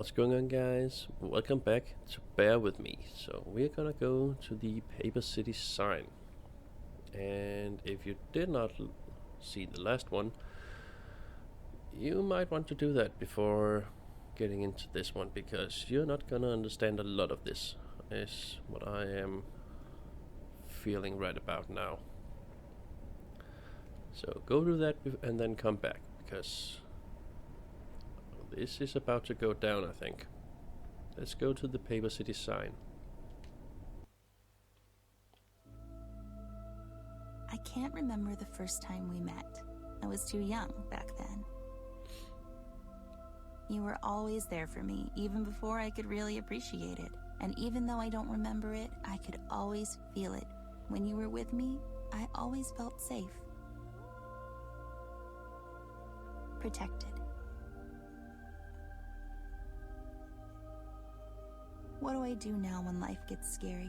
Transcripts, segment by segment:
What's going on, guys? Welcome back to Bear With Me. So we're gonna go to the Paper City sign. And if you did not see the last one, you might want to do that before getting into this one, because you're not gonna understand a lot of this, is what I am feeling right about now. So go do that and then come back, because this is about to go down, I think. Let's go to the Paper City sign. I can't remember the first time we met. I was too young back then. You were always there for me, even before I could really appreciate it. And even though I don't remember it, I could always feel it. When you were with me, I always felt safe. Protected. What do I do now when life gets scary?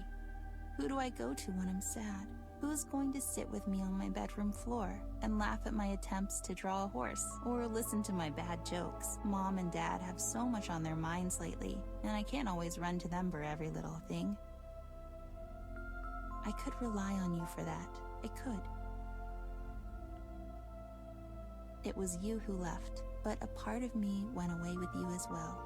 Who do I go to when I'm sad? Who's going to sit with me on my bedroom floor and laugh at my attempts to draw a horse or listen to my bad jokes? Mom and Dad have so much on their minds lately, and I can't always run to them for every little thing. I could rely on you for that. I could. It was you who left, but a part of me went away with you as well.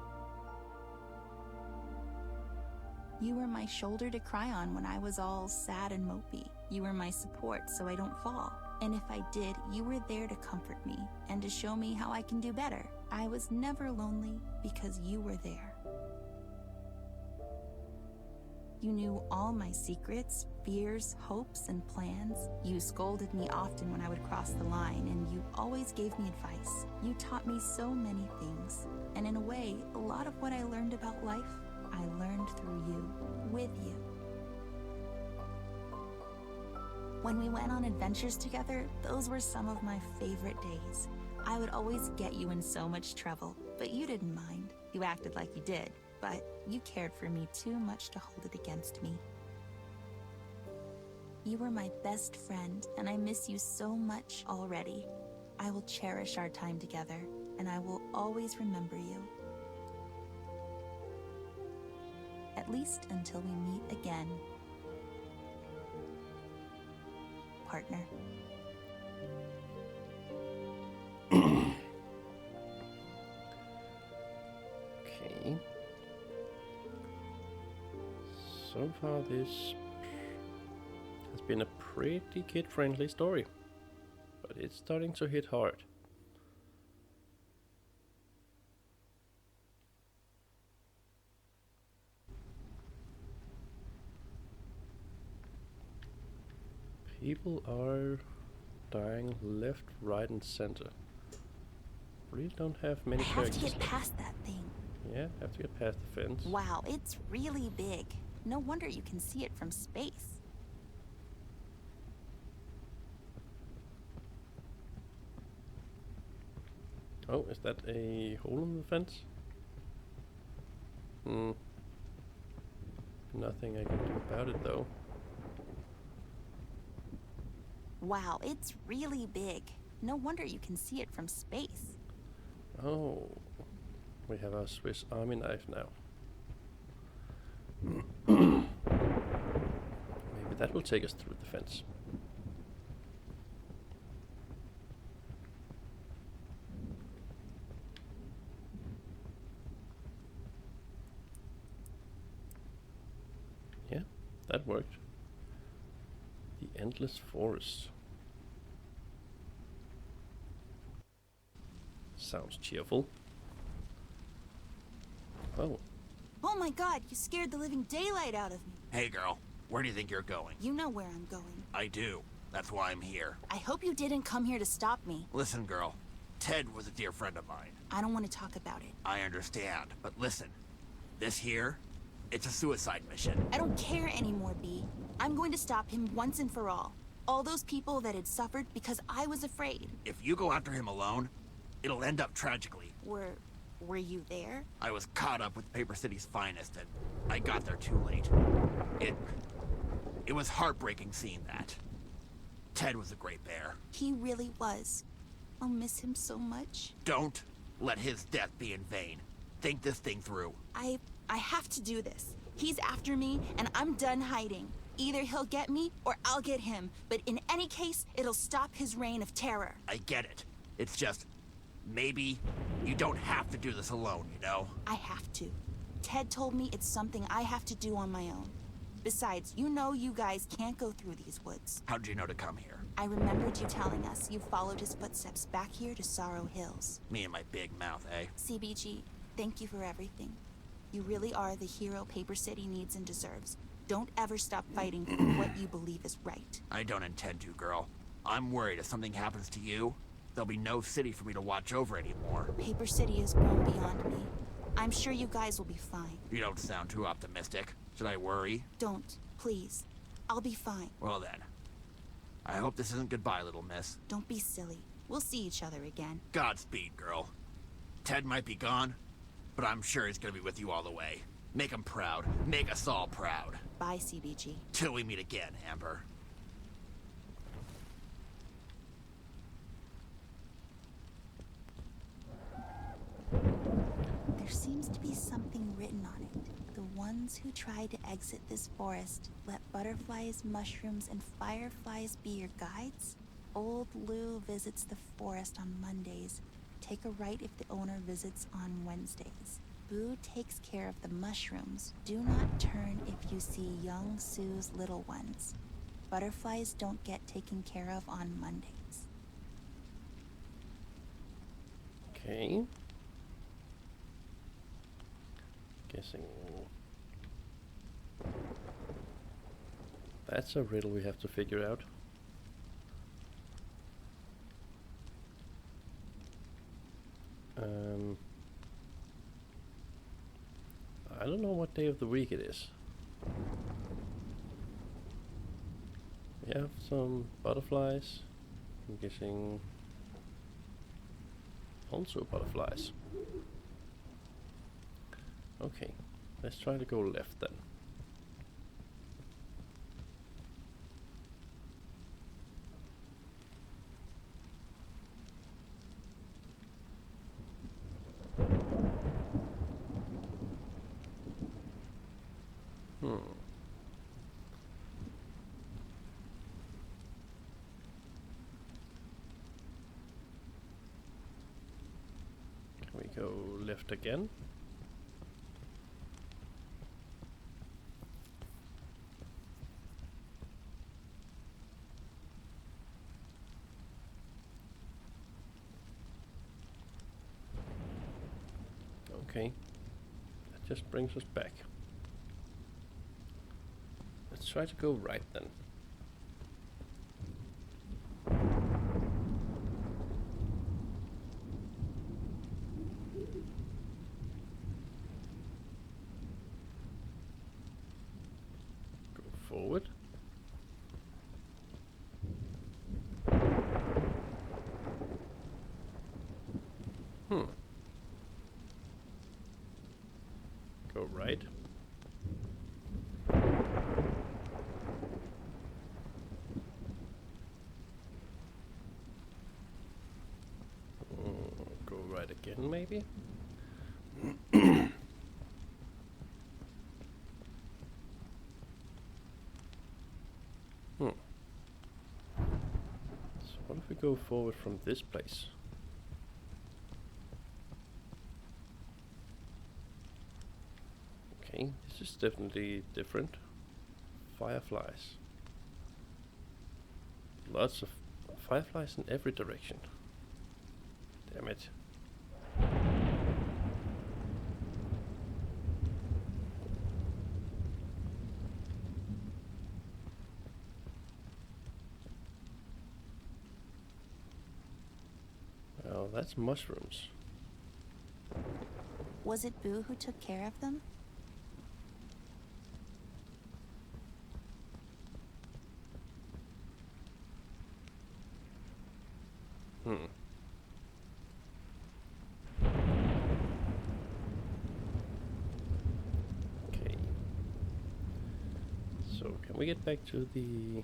You were my shoulder to cry on when I was all sad and mopey. You were my support so I don't fall. And if I did, you were there to comfort me and to show me how I can do better. I was never lonely because you were there. You knew all my secrets, fears, hopes, and plans. You scolded me often when I would cross the line, and you always gave me advice. You taught me so many things. And in a way, a lot of what I learned about life, I learned through you, with you. When we went on adventures together, those were some of my favorite days. I would always get you in so much trouble, but you didn't mind. You acted like you did, but you cared for me too much to hold it against me. You were my best friend, and I miss you so much already. I will cherish our time together, and I will always remember you. At least until we meet again. Partner. Okay. So far this has been a pretty kid-friendly story, but it's starting to hit hard. People are dying left, right, and center. Really don't have many I have characters. to get past that thing. Yeah, have to get past the fence. Wow, it's really big. No wonder you can see it from space. Oh, is that a hole in the fence? Nothing I can do about it though. Wow, it's really big. No wonder you can see it from space. Oh, we have our Swiss Army knife now. Maybe that will take us through the fence. Yeah, that worked. The endless forest. Sounds cheerful. Oh. Oh my god, you scared the living daylight out of me. Hey girl, where do you think you're going? You know where I'm going. I do. That's why I'm here. I hope you didn't come here to stop me. Listen, girl. Ted was a dear friend of mine. I don't want to talk about it. I understand, but listen. This here, it's a suicide mission. I don't care anymore, B. I'm going to stop him once and for all. All those people that had suffered because I was afraid. If you go after him alone, it'll end up tragically. Were you there? I was caught up with Paper City's finest, and I got there too late. It was heartbreaking seeing that. Ted was a great bear. He really was. I'll miss him so much. Don't let his death be in vain. Think this thing through. I have to do this. He's after me, and I'm done hiding. Either he'll get me, or I'll get him. But in any case, it'll stop his reign of terror. I get it. It's just, maybe you don't have to do this alone, you know? I have to. Ted told me it's something I have to do on my own. Besides, you know you guys can't go through these woods. How'd you know to come here? I remembered you telling us you followed his footsteps back here to Sorrow Hills. Me and my big mouth, eh? CBG, thank you for everything. You really are the hero Paper City needs and deserves. Don't ever stop fighting for what you believe is right. I don't intend to, girl. I'm worried if something happens to you, there'll be no city for me to watch over anymore. Paper City has grown beyond me. I'm sure you guys will be fine. You don't sound too optimistic. Should I worry? Don't, please. I'll be fine. Well then. I hope this isn't goodbye, little miss. Don't be silly. We'll see each other again. Godspeed, girl. Ted might be gone, but I'm sure he's gonna be with you all the way. Make him proud. Make us all proud. Bye, CBG. Till we meet again, Amber. There seems to be something written on it. The ones who try to exit this forest, let butterflies, mushrooms, and fireflies be your guides. Old Lou visits the forest on Mondays. Take a right if the owner visits on Wednesdays. Boo takes care of the mushrooms. Do not turn if you see young Sue's little ones. Butterflies don't get taken care of on Mondays. Okay. Guessing that's a riddle we have to figure out. I don't know what day of the week it is. We have some butterflies. I'm guessing also butterflies. Okay, let's try to go left then. Can we go left again? Okay, that just brings us back. Let's try to go right then. Go forward. Go right. Go right again, maybe? So what if we go forward from this place? Okay, this is definitely different. Fireflies. Lots of fireflies in every direction. Damn it. Well, that's mushrooms. Was it Boo who took care of them? Okay. So can we get back to the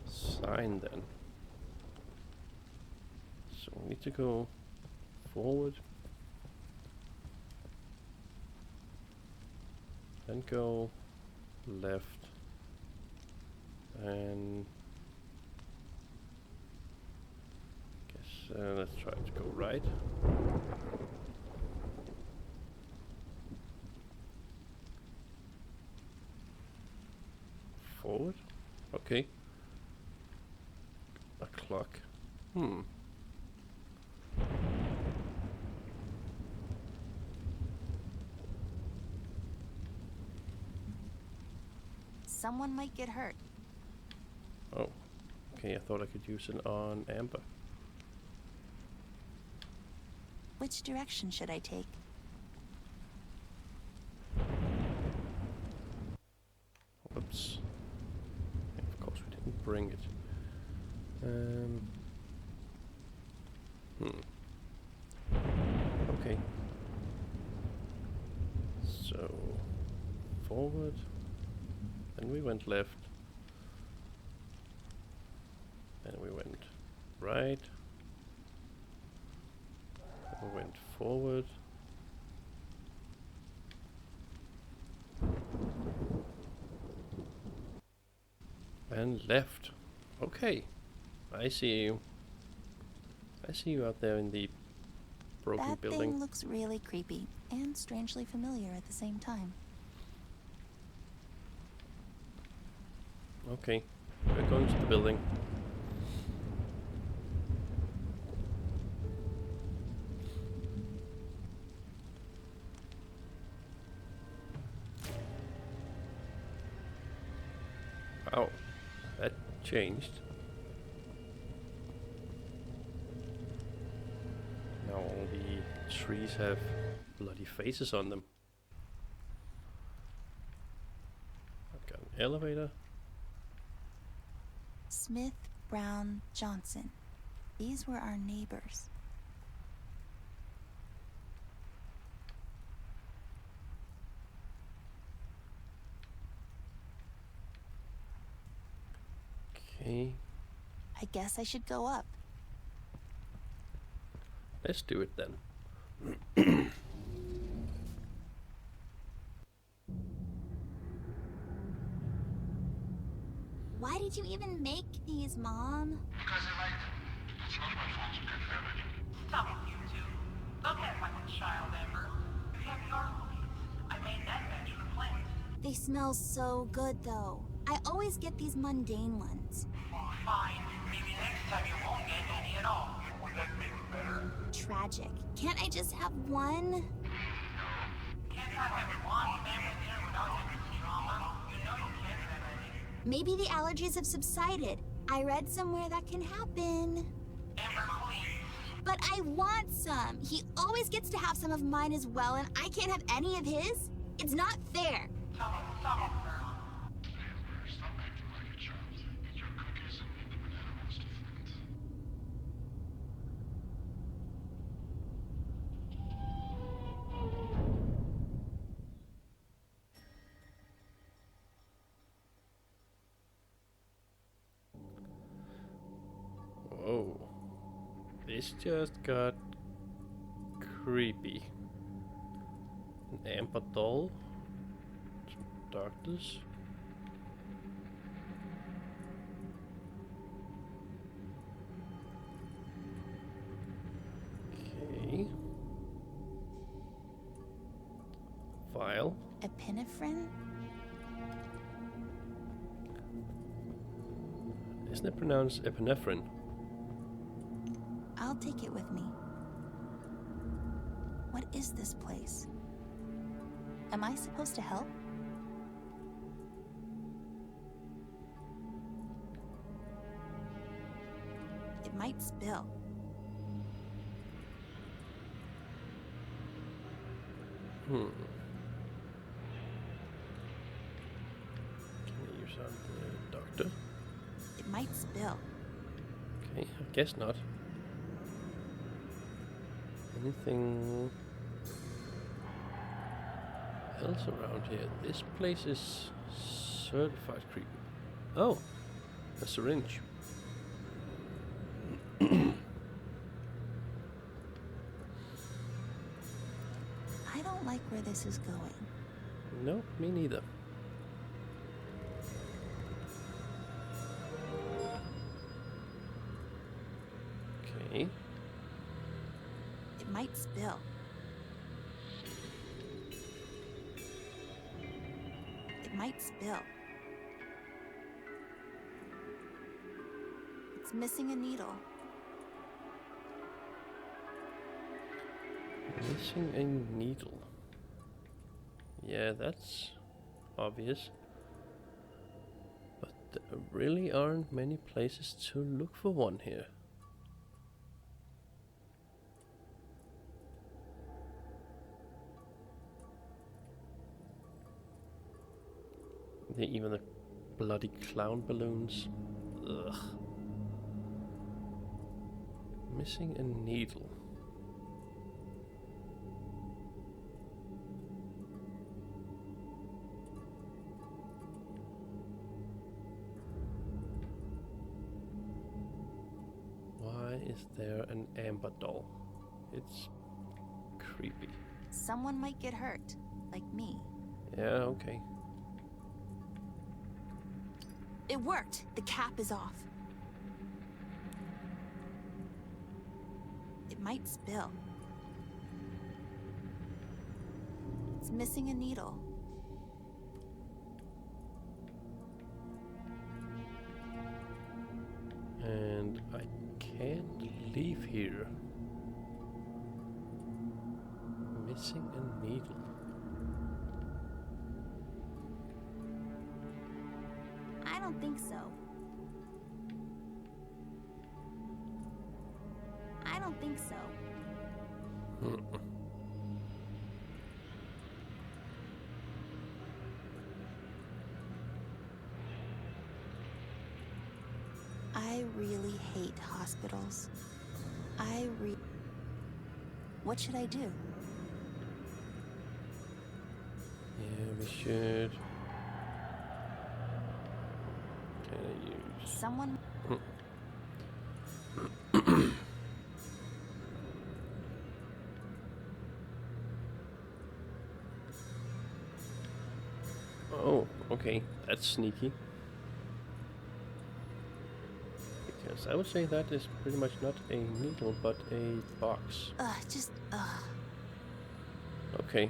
sign then? So we need to go forward Then go left. And guess let's try to go right. Forward. Okay. A clock. Someone might get hurt. Oh. Okay, I thought I could use it on Amber. Which direction should I take? Whoops. Yeah, of course we didn't bring it. Okay. So, forward. Then we went left. Then we went right. Then we went forward. And left. Okay. I see you. I see you out there in the broken That building. thing looks really creepy and strangely familiar at the same time. Okay. We're going to the building. Wow. That changed. Now all the trees have bloody faces on them. I've got an elevator. Smith, Brown, Johnson. These were our neighbors. Okay. I guess I should go up. Let's do it then. Why did you even make these, Mom? Because I like them. It's not my fault you didn't have any. Some of you two. Don't act like a child, Amber. You have your cookies. I made that batch for Flint. They smell so good, though. I always get these mundane ones. Fine. Maybe next time you won't get any at all. Would that make it better? Tragic. Can't I just have one? Can't I have one family dinner without having drama? You know you can't have any. Maybe the allergies have subsided. I read somewhere that can happen. Amber, please. But I want some. He always gets to have some of mine as well, and I can't have any of his? It's not fair. Some of girl. Amber, stop acting like a child. Eat your cookies and leave the banana ones to Flint. Whoa. This just got creepy. An amber doll. Some darkness. Okay. File. Epinephrine? Isn't it pronounced epinephrine? I'll take it with me. What is this place? Am I supposed to help? It might spill. Can I use on the doctor? It might spill. Okay, I guess not. Anything else around here? This place is certified creepy. Oh, a syringe. I don't like where this is going. No, me neither. Okay. It might spill. It might spill. It's missing a needle. Missing a needle. Yeah, that's obvious. But there really aren't many places to look for one here. Even the bloody clown balloons. Ugh. Missing a needle. Why is there an amber doll? It's creepy. Someone might get hurt, like me. Yeah, okay. It worked. The cap is off. It might spill. It's missing a needle. And I can't leave here. Missing a needle. I don't think so. I don't think so. I really hate hospitals. What should I do? Yeah, we should. Can I use? Someone... Oh, okay, that's sneaky. Because I would say that is pretty much not a needle, but a box. Okay.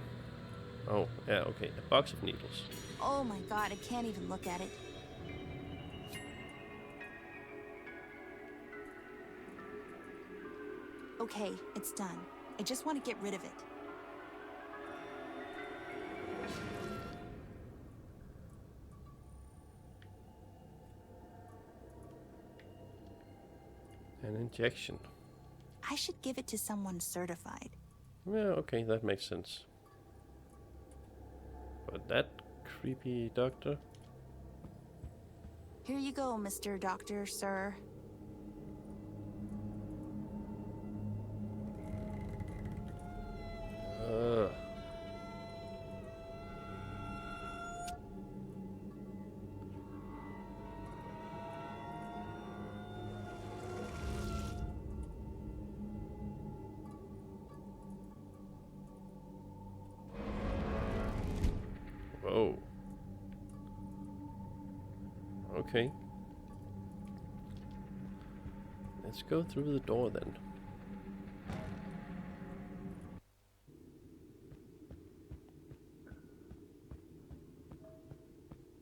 Oh, yeah, okay, a box of needles. Oh my god, I can't even look at it. Okay, it's done. I just want to get rid of it. An injection. I should give it to someone certified. Yeah, okay, that makes sense. But that creepy doctor? Here you go, Mr. Doctor, sir. Whoa. Okay. Let's go through the door then.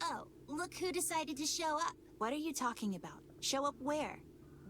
Oh, look who decided to show up. What are you talking about? Show up where?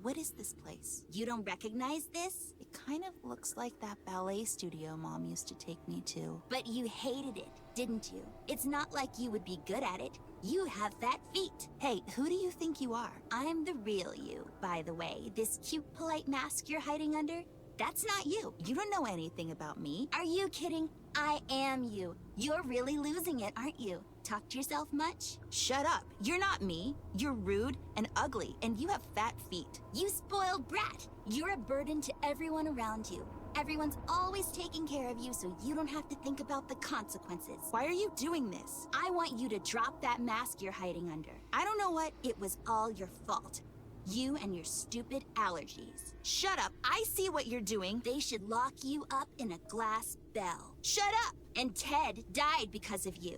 What is this place? You don't recognize this? It kind of looks like that ballet studio Mom used to take me to. But you hated it, didn't you? It's not like you would be good at it. You have fat feet. Hey, who do you think you are? I'm the real you, by the way. This cute, polite mask you're hiding under? That's not you. You don't know anything about me. Are you kidding? I am you. You're really losing it, aren't you? Talk to yourself much? Shut up. You're not me. You're rude and ugly, and you have fat feet. You spoiled brat. You're a burden to everyone around you. Everyone's always taking care of you so you don't have to think about the consequences. Why are you doing this? I want you to drop that mask you're hiding under. I don't know what. It was all your fault. You and your stupid allergies. Shut up. I see what you're doing. They should lock you up in a glass bell. Shut up. And Ted died because of you.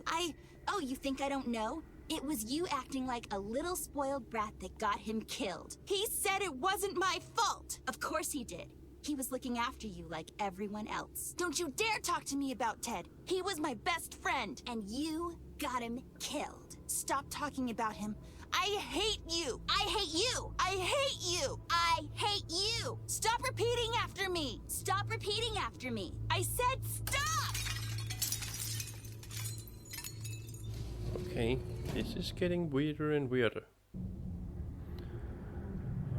Oh, you think I don't know? It was you acting like a little spoiled brat that got him killed. He said it wasn't my fault. Of course he did. He was looking after you like everyone else. Don't you dare talk to me about Ted. He was my best friend. And you got him killed. Stop talking about him. I hate you. I hate you. I hate you. I hate you. Stop repeating after me. Stop repeating after me. I said stop. Okay, this is getting weirder and weirder.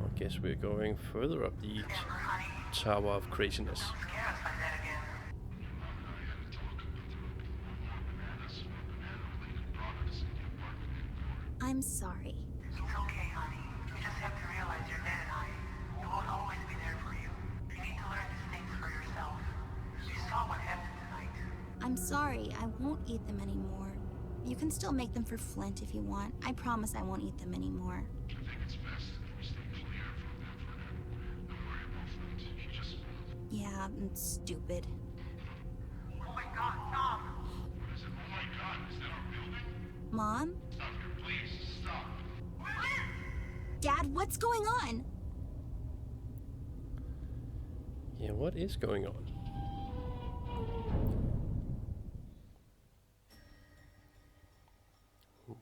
I guess we're going further up the Tower of Craziness. Don't scare us like that again. I'm sorry. It's okay, honey. You just have to realize you're dead and I won't always be there for you. You need to learn these things for yourself. You saw what happened tonight. I'm sorry. I won't eat them anymore. You can still make them for Flint if you want. I promise I won't eat them anymore. I think it's best that we stay clear from them for now. Don't worry about Flint. He just... Yeah, I'm stupid. Oh my God, Tom! What is it? Oh my God, is that our building? Mom? Stop it, please. Stop. Dad, what's going on? Yeah, what is going on?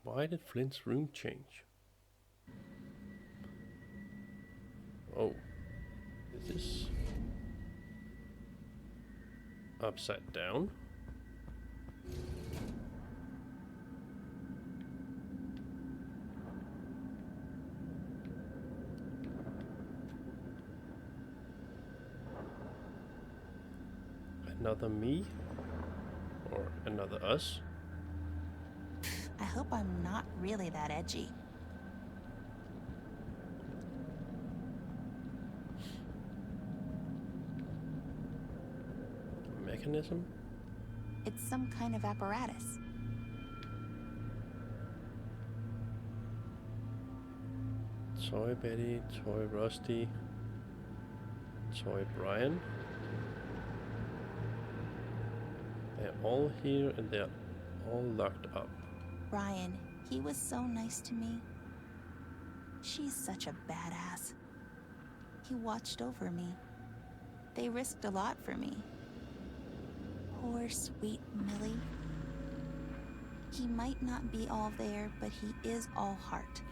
Why did Flint's room change? Oh, is this upside down? Another me? Or another us? I hope I'm not really that edgy. Mechanism? It's some kind of apparatus. Toy Betty, Toy Rusty, Toy Brian. They're all here and they're all locked up. Brian, he was so nice to me. She's such a badass. He watched over me. They risked a lot for me. Poor sweet Millie. He might not be all there, but he is all heart.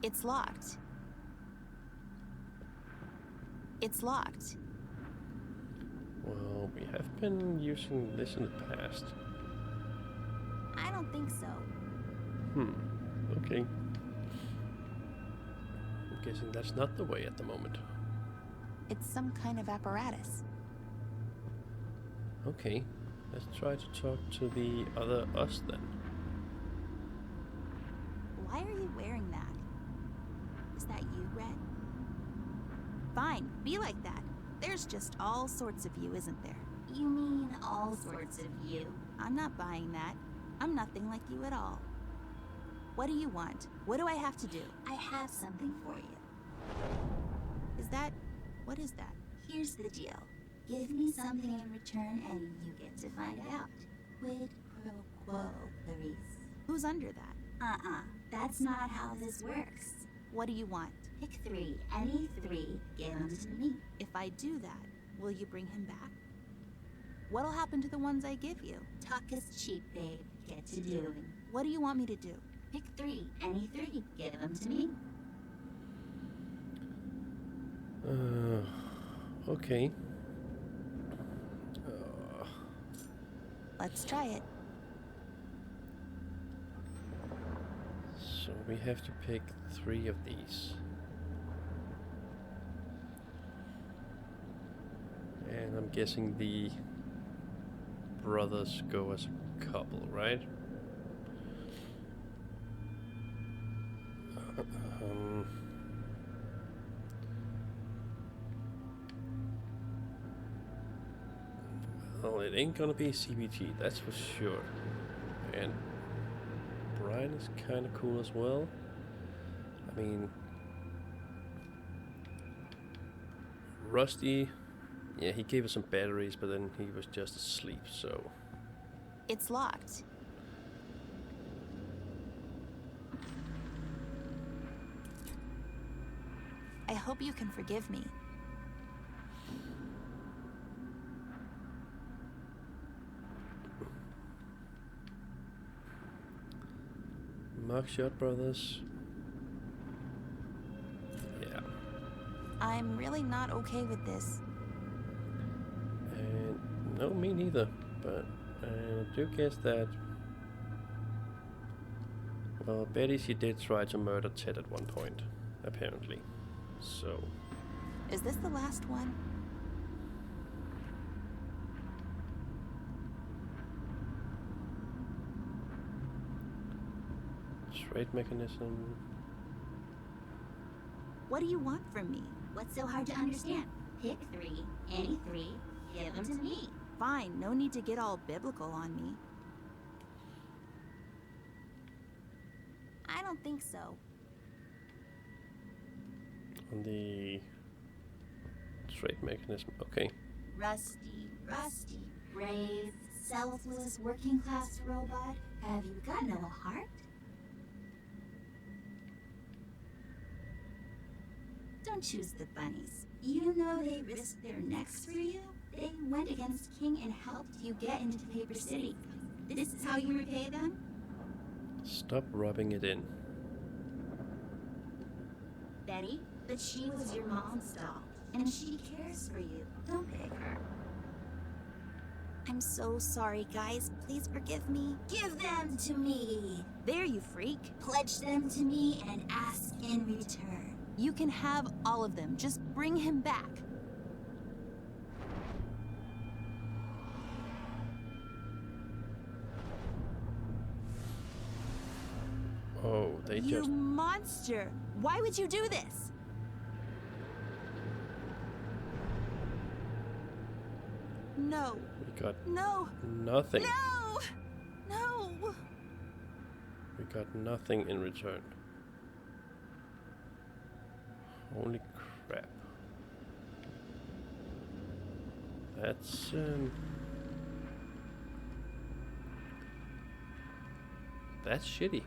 It's locked. It's locked. Well, we have been using this in the past. I don't think so. Okay. I'm guessing that's not the way at the moment. It's some kind of apparatus. Okay, let's try to talk to the other us then. Why are you wearing that? Is that you, Red? Fine, be like that. There's just all sorts of you, isn't there? You mean all sorts of you? I'm not buying that. I'm nothing like you at all. What do you want? What do I have to do? I have something for you. Is that... what is that? Here's the deal. Give me something in return and you get to find out. Quid pro quo, Clarice. Who's under that? That's not how this works. What do you want? Pick 3. Any 3. Give them to me. If I do that, will you bring him back? What'll happen to the ones I give you? Talk is cheap, babe. Get to doing. What do you want me to do? Pick 3. Any 3. Give them to me. Okay. Let's try it. So we have to pick 3 of these. And I'm guessing the brothers go as a couple, right? Well, it ain't gonna be CBT, that's for sure. And Brian sign is kind of cool as well. I mean, Rusty, yeah, he gave us some batteries, but then he was just asleep, so... It's locked. I hope you can forgive me. Mugshot Brothers. Yeah. I'm really not okay with this. And no, me neither. But I do guess that... Well, Betty, she did try to murder Ted at one point, apparently. So... Is this the last one? Trade mechanism... What do you want from me? What's so hard to understand? Pick 3, any 3, give them to me. Fine, no need to get all biblical on me. I don't think so. On the... trade mechanism, okay. Rusty, brave, selfless, working class robot. Have you got no heart? Don't choose the bunnies. You know they risked their necks for you. They went against King and helped you get into Paper City. This is how you repay them? Stop rubbing it in. Betty, but she was your mom's doll, and she cares for you. Don't pick her. I'm so sorry, guys. Please forgive me. Give them to me. There, you freak. Pledge them to me and ask in return. You can have all of them. Just bring him back. Oh, they You just... monster! Why would you do this? No. We got No. nothing. No! No! We got nothing in return. Holy crap. That's, that's shitty.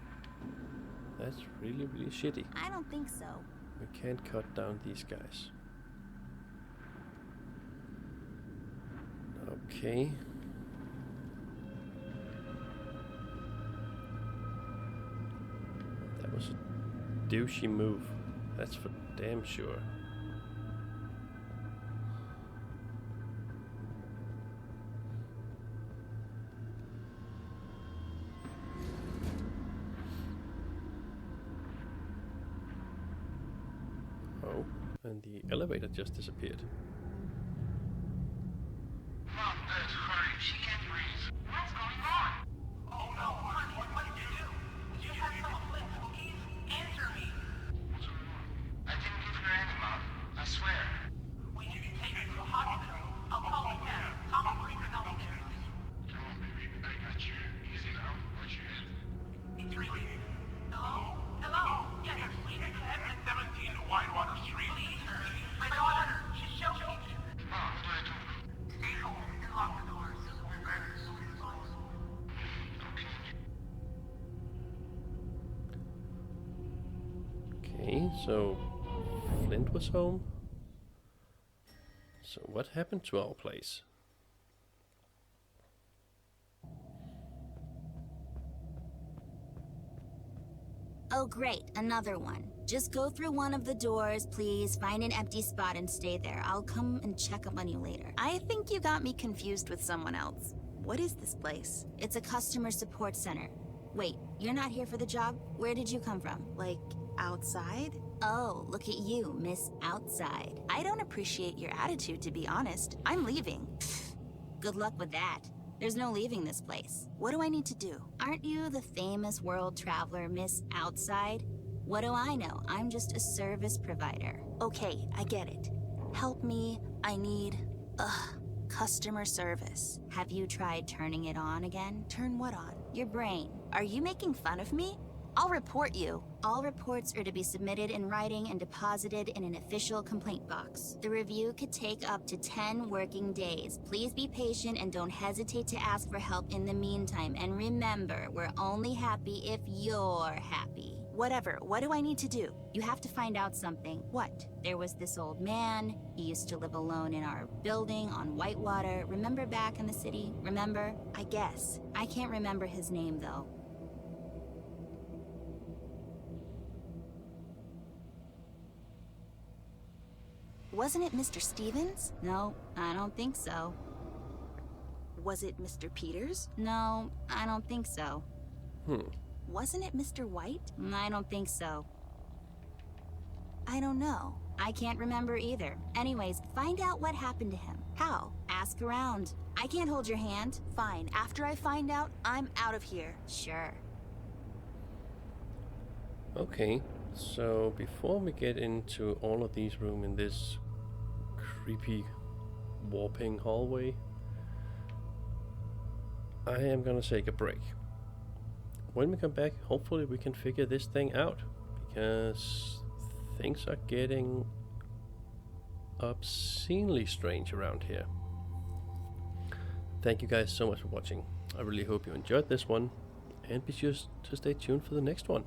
That's really, really shitty. I don't think so. We can't cut down these guys. Okay. That was a douchey move. That's for damn sure. Oh, and the elevator just disappeared. Mom, Dad, hurry. She can't breathe. What's going on? Oh no, honey, what did you do? Did you have some flint cookies? Answer me. What's going on? I didn't give her any, Mom. I swear. We need to take her to the hospital. I'll call the cab. Tommy will bring her downstairs. Come on, baby. I got you. Easy now. Watch your head. It's ringing. Hello? Hello? Yes, we can have 17 Whitewater Street. Please, hurry. My daughter, she's choking. Mom, what do I do? Stay home and lock the doors. We're back as soon as possible. Okay, so Flint was home. So what happened to our place? Oh great, another one. Just go through one of the doors, please. Find an empty spot and stay there. I'll come and check up on you later. I think you got me confused with someone else. What is this place? It's a customer support center. Wait, you're not here for the job? Where did you come from? Like, outside? Oh, look at you, Miss Outside. I don't appreciate your attitude, to be honest. I'm leaving. Good luck with that. There's no leaving this place. What do I need to do? Aren't you the famous world traveler, Miss Outside? What do I know? I'm just a service provider. Okay, I get it. Help me. I need, customer service. Have you tried turning it on again? Turn what on? Your brain. Are you making fun of me? I'll report you. All reports are to be submitted in writing and deposited in an official complaint box. The review could take up to 10 working days. Please be patient and don't hesitate to ask for help in the meantime. And remember, we're only happy if you're happy. Whatever. What do I need to do? You have to find out something. What? There was this old man. He used to live alone in our building on Whitewater. Remember back in the city? Remember? I guess. I can't remember his name, though. Wasn't it Mr. Stevens? No, I don't think so. Was it Mr. Peters? No, I don't think so. Wasn't it Mr. White? I don't think so. I don't know. I can't remember either. Anyways, find out what happened to him. How? Ask around. I can't hold your hand. Fine. After I find out, I'm out of here. Sure. Okay, so before we get into all of these rooms in this creepy warping hallway, I am gonna take a break. When we come back, hopefully we can figure this thing out, because things are getting obscenely strange around here. Thank you guys so much for watching. I really hope you enjoyed this one, and be sure to stay tuned for the next one.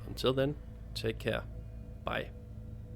Until then, take care. Bye.